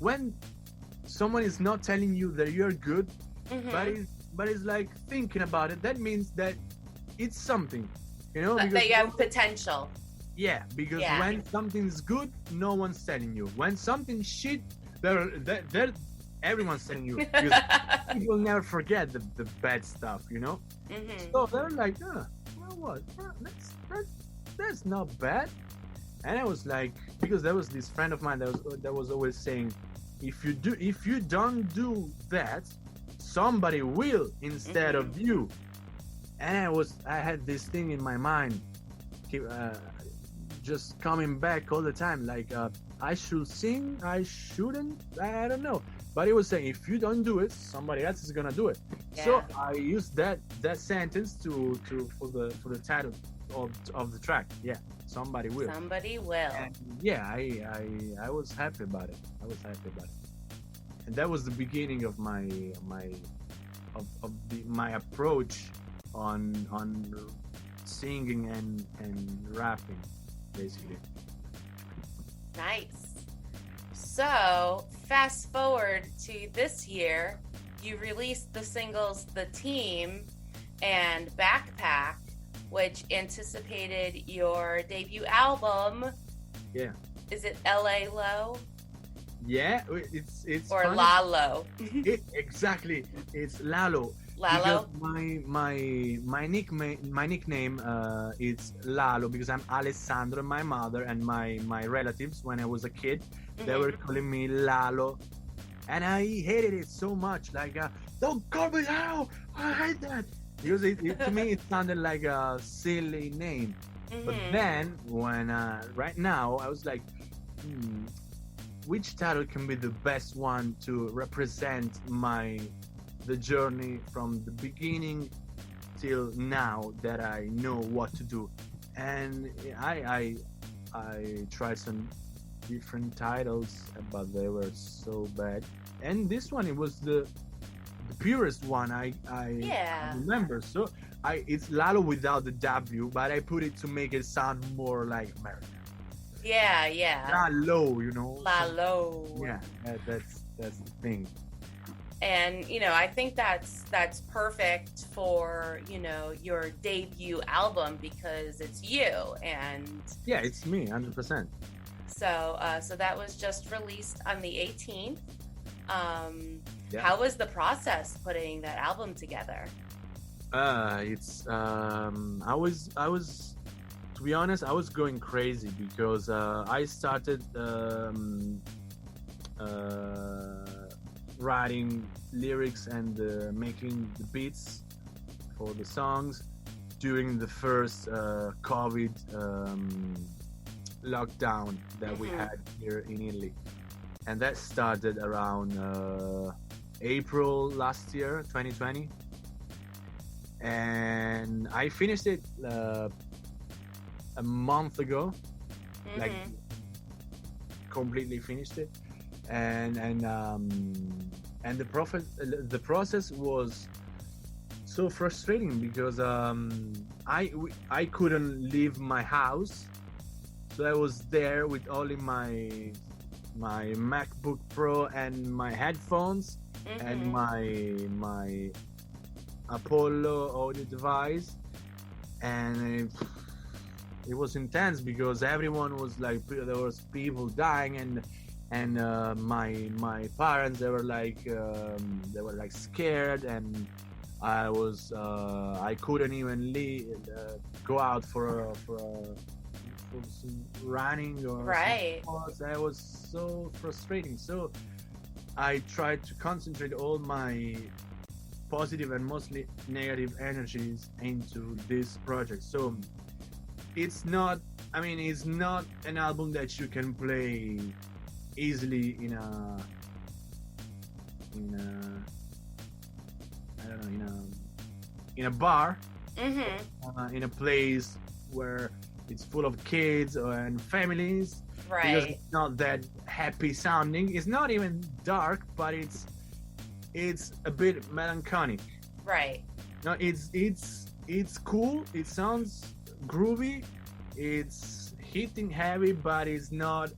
when someone is not telling you that you're good, but is like thinking about it, that means that it's something, because that you have potential. Yeah, because when something's good, no one's telling you. When something's shit, they're everyone's telling you. Because people never forget the bad stuff, So they're like, you know what? That's not bad. And I was like, because there was this friend of mine that was always saying, if you don't do that, somebody will instead of you. And I had this thing in my mind, just coming back all the time, like I should sing, I shouldn't, I don't know. But he was saying, if you don't do it, somebody else is gonna do it. Yeah. So I used that sentence for the title of the track. Yeah, somebody will. Somebody will. And yeah, I was happy about it. And that was the beginning of my approach on singing and rapping, basically. Nice. So fast forward to this year, you released the singles The Team and Backpack, which anticipated your debut album. Yeah. Is it L.A. Low? Yeah, it's or funny. Lalo. Exactly, it's Lalo. Lalo. Because my nickname is Lalo because I'm Alessandro, and my mother and my relatives when I was a kid, they were calling me Lalo, and I hated it so much. Like, don't call me Lalo, I hate that, because to me it sounded like a silly name. But then when right now I was like, which title can be the best one to represent the journey from the beginning till now that I know what to do? And I tried some different titles, but they were so bad. And this one, it was the purest one I remember. So it's Lalo without the W, but I put it to make it sound more like American. Yeah. Lalo, Lalo. Yeah, that's the thing. And I think that's perfect for your debut album because it's you. And yeah, it's me, 100%. So that was just released on the 18th. How was the process putting that album together? It's I was to be honest, I was going crazy because I started writing lyrics and making the beats for the songs during the first COVID lockdown that we had here in Italy, and that started around April last year, 2020, and I finished it a month ago, like completely finished it, and the process was so frustrating because I couldn't leave my house, so I was there with only my MacBook Pro and my headphones and my Apollo audio device, and it was intense because everyone was like, there was people dying, and my parents, they were like scared, and I couldn't even go out for some running or right. That was so frustrating. So I tried to concentrate all my positive and mostly negative energies into this project. So it's not an album that you can play easily in a bar, in a place where it's full of kids and families, right? Because it's not that happy sounding. It's not even dark, but it's a bit melancholic, right? No, it's cool. It sounds groovy. It's hitting heavy, but it's not.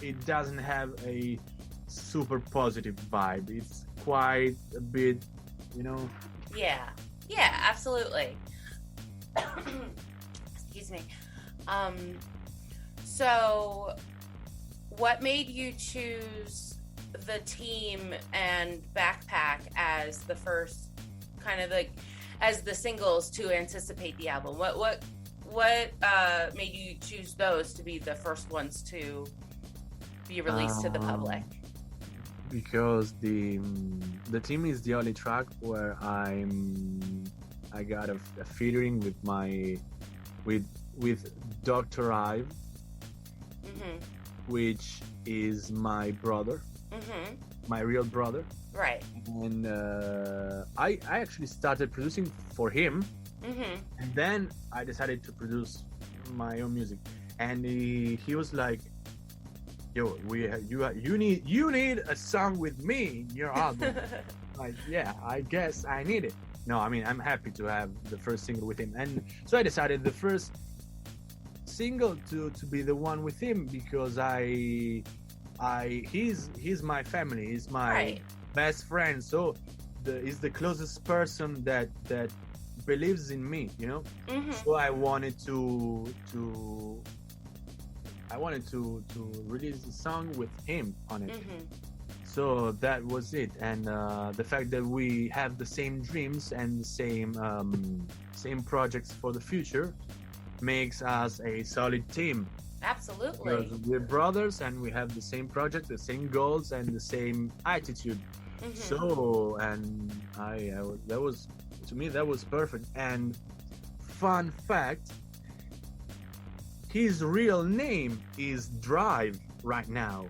It doesn't have a super positive vibe. It's quite a bit, you know. Yeah, absolutely. Excuse me. So what made you choose the team and Backpack as the first kind of like as the singles to anticipate the album? What made you choose those to be the first ones to be released to the public? Because the team is the only track where I got a featuring with Dr. Ive, which is my brother, my real brother. Right. And I actually started producing for him, and then I decided to produce my own music. And he was like, "Yo, you need a song with me in your album." Like, yeah, I guess I need it. No, I mean, I'm happy to have the first single with him, and so I decided the first single to be the one with him, because he's my family, he's my best friend, so he's the closest person that believes in me, you know. So I wanted to release a song with him on it. So that was it. And the fact that we have the same dreams and the same projects for the future makes us a solid team. Absolutely. Because we're brothers and we have the same project, the same goals, and the same attitude. So, and that was, to me, that was perfect. And fun fact, his real name is Drive right now.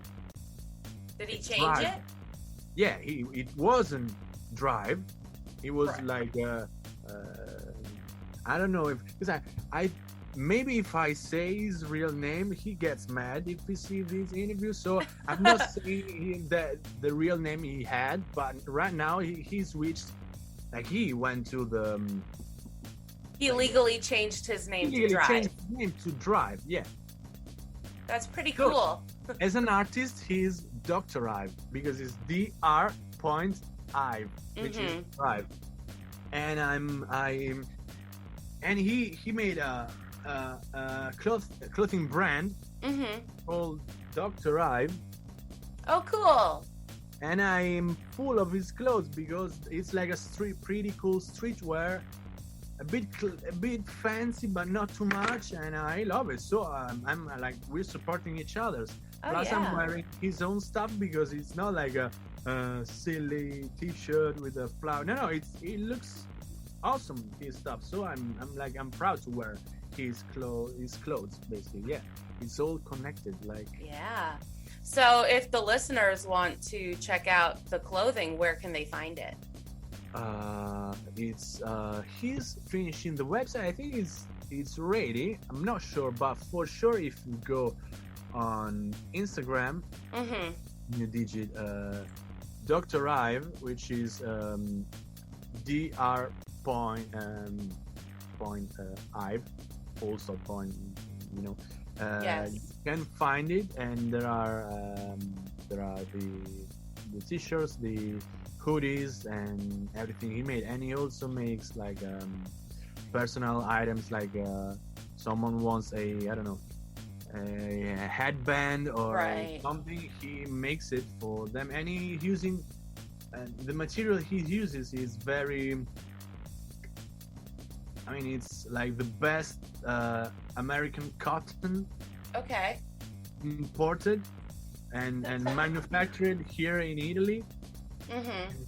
Did he change it? Yeah, it wasn't Drive. It was like I don't know if, because I maybe if I say his real name, he gets mad if he sees this interview. So I'm not saying that the real name he had, but right now he switched. Like, he went to the. He legally changed his name to Drive. Changed his name to Drive. Yeah. That's pretty cool. As an artist, he's Dr. Ive, because it's Dr.Ive, which is Drive. And and he made a clothing brand called Dr. Ive. Oh, cool. And I'm full of his clothes, because it's like a pretty cool streetwear, a bit fancy but not too much, and I love it. So I'm like, we're supporting each other's. Plus, I'm wearing his own stuff, because it's not like a silly t-shirt with a flower. No, it looks awesome, his stuff. So I'm proud to wear his clothes, basically. Yeah, it's all connected. Like, yeah. So if the listeners want to check out the clothing, where can they find it? He's finishing the website. I think it's ready. I'm not sure, but for sure, if you go on Instagram, you digit Dr. Ive, which is Dr. Ive, also point, you know. Yes. You can find it, and there are the t-shirts, the hoodies, and everything he made. And he also makes like personal items, like someone wants a headband or something, he makes it for them. And he's using the material he uses is very, I mean, it's like the best American cotton. Okay. Imported and manufactured here in Italy,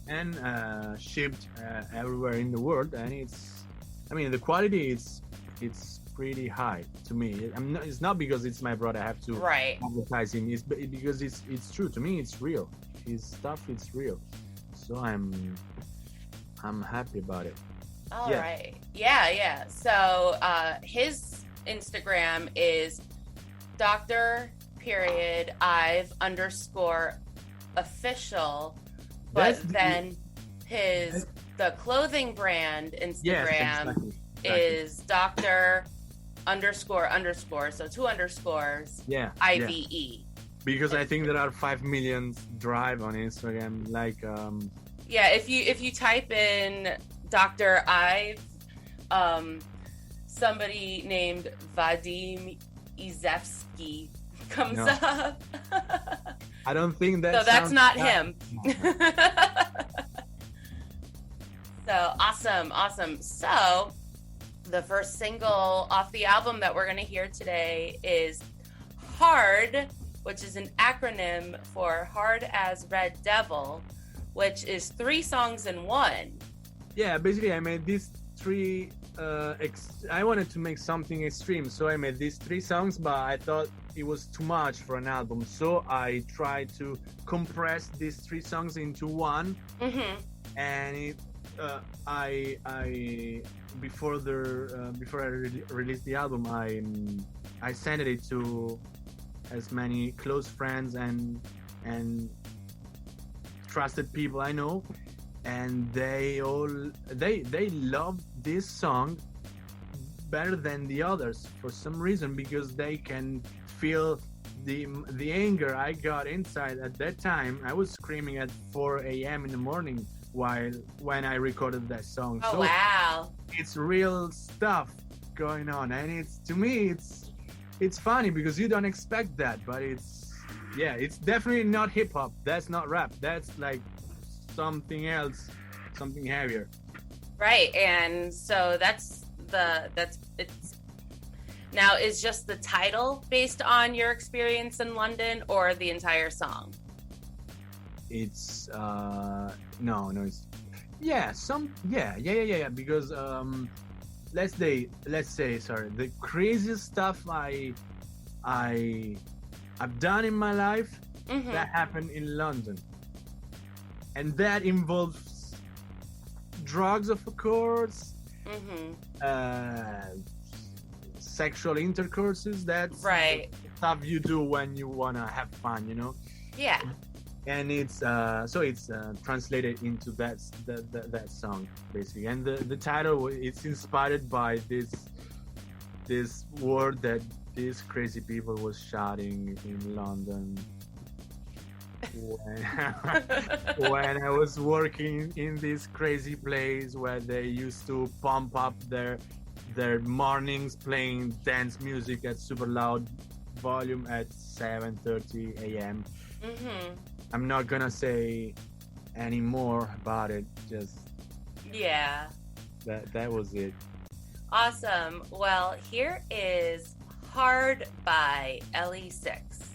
and shipped everywhere in the world. And the quality it's pretty high to me. It's not because it's my brother I have to advertise him. It's because it's true to me. It's real. His stuff, it's real. So I'm happy about it. All right. Yeah. So his Instagram is Dr.Ive_official, but then the clothing brand Instagram is Dr. __, so 2 underscores, IVE. because I think there are 5 million drive on Instagram. Like, yeah, if you type in Dr. Ive, somebody named Vadim Izevsky comes up. I don't think that. So that's not him. So awesome. So the first single off the album that we're going to hear today is HARD, which is an acronym for Hard as Red Devil, which is 3 songs in one. Yeah, basically I made these 3 I wanted to make something extreme, so I made these 3 songs, but I thought it was too much for an album, so I tried to compress these 3 songs into one. And I before I released the album, I sent it to as many close friends and trusted people I know, and they love this song better than the others for some reason, because they can feel the anger I got inside at that time. I was screaming at 4 a.m. in the morning when I recorded that song. Oh, so wow. It's real stuff going on, and to me it's funny because you don't expect that, but it's definitely not hip hop. That's not rap. That's like something else, something heavier. Right, and so it's now, is just the title based on your experience in London, or the entire song? It's no, it's because let's say the craziest stuff I've done in my life that happened in London, and that involves drugs, of course, sexual intercourses. That's right. Stuff you do when you wanna have fun, you know. Yeah. And it's translated into that song basically, and the title, it's inspired by this word that these crazy people was shouting in London when I was working in this crazy place where they used to pump up their mornings playing dance music at super loud volume at 7:30 a.m. I'm not gonna say any more about it. Just that was it. Awesome. Well, here is HARD by LE6.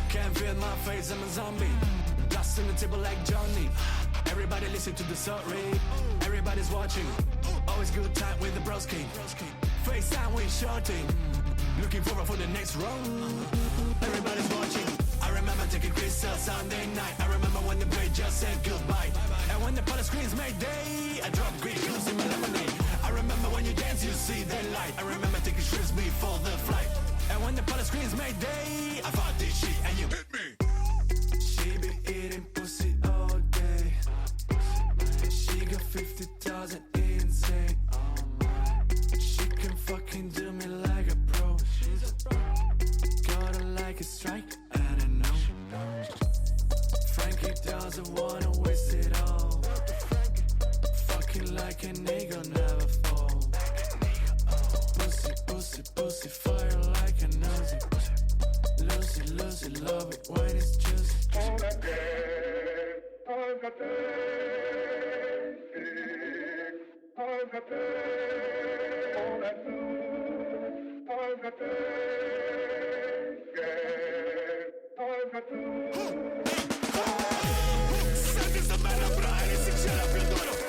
Can't feel my face, I'm a zombie. Dust in the table like Johnny. Everybody listen to the story. Everybody's watching. Always good time with the broski. FaceTime with shorting. Looking forward for the next round. Everybody's watching. I remember taking crystal Sunday night. I remember when the bridge just said goodbye. And when the police screens made day, I dropped green shoes in my lemonade. I remember when you dance, you see the light. I remember taking trips before the flight. And when the police screens made day, I fought this shit and you hit me. She be eating pussy all day. She got 50,000 insane. She can fucking do me like a pro. Got her like a strike, I don't know. Frankie doesn't wanna waste it all. Fucking like a nigga, never fall. Pussy, pussy, pussy, fire like a nosy. Lucy, Lucy, love it when it's juicy. Senti sta bella brava, si c'era più duro.